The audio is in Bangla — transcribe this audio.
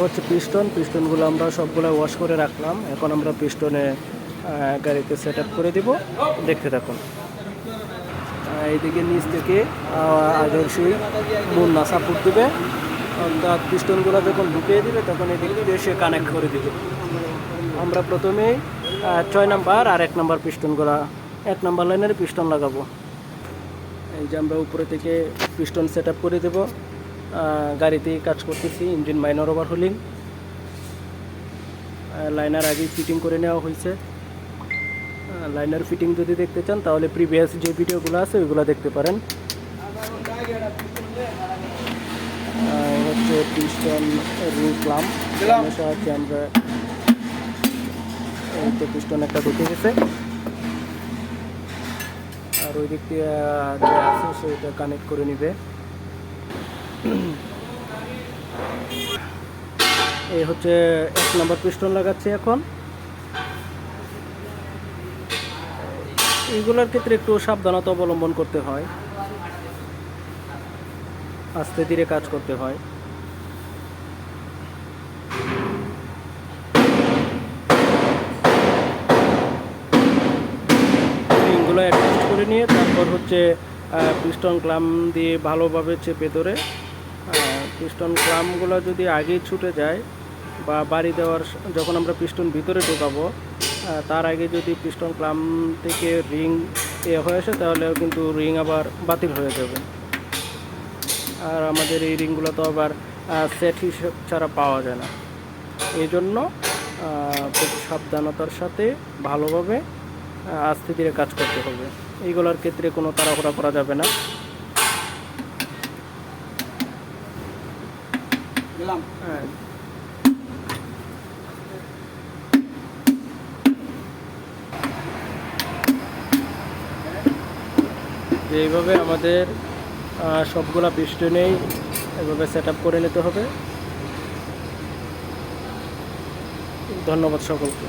হচ্ছে পিস্টনগুলো আমরা সবগুলো ওয়াশ করে রাখলাম। এখন আমরা পিস্টনে গাড়িতে সেট আপ করে দিব, দেখতে থাকুন। এইদিকে নিচ থেকে আদর্শী মুন্না সাপোর্ট দেবে, অর্থাৎ পিস্টনগুলো যখন ঢুকিয়ে দিবে তখন এদিক দিয়ে সে কানেক্ট করে দিবে। আমরা প্রথমেই 6 নাম্বার আর 1 নাম্বার পিস্টনগুলো 1 নাম্বার লাইনের পিস্টন লাগাবো। এই যে আমরা উপরে থেকে পিস্টন সেট আপ করে দেবো। গাড়িতেই কাজ করতেছি, ইঞ্জিন মাইনর ওভারহোলিং, লাইনার আগেই ফিটিং করে নেওয়া হয়েছে। লাইনার ফিটিং যদি দেখতে চান তাহলে প্রিভিয়াস যে ভিডিওগুলো আছে ওইগুলো দেখতে পারেন। হচ্ছে পিস্টন রিং ক্লাম্প সাহায্যে আমরা এই তো পিস্টন একটা ঢুকে গেছে, আর ওই দিক দিয়ে যে আছে সেটা কানেক্ট করে নিবে। এই হচ্ছে 1 নাম্বার পিস্টন লাগাচ্ছি এখন। এইগুলোর ক্ষেত্রে একটু সাবধানতা অবলম্বন করতে হয়, আস্তে ধীরে কাজ করতে হয়। রিংগুলো অ্যাডজাস্ট করে নিয়ে তারপর হচ্ছে পিস্টন ক্লাম্প দিয়ে ভালোভাবে চেপে ধরে, পিস্টন ক্লাম্পগুলো যদি আগেই ছুটে যায় বা বাড়ি দেওয়ার যখন আমরা পিস্টন ভিতরে ঢোকাবো তার আগে যদি পিস্টন ক্লাম্প থেকে রিং হয়ে আসে তাহলেও কিন্তু রিং আবার বাতিল হয়ে যাবে। আর আমাদের এই রিংগুলো তো আবার সেট হিসেব ছাড়া পাওয়া যায় না। এই জন্য খুব সাবধানতার সাথে ভালোভাবে আস্তে ধীরে কাজ করতে হবে। এইগুলোর ক্ষেত্রে কোনো তাড়াহুড়া করা যাবে না। এইভাবে আমাদের সবগুলা পিস্টনেই এভাবে সেট আপ করে নিতে হবে। ধন্যবাদ সকলকে।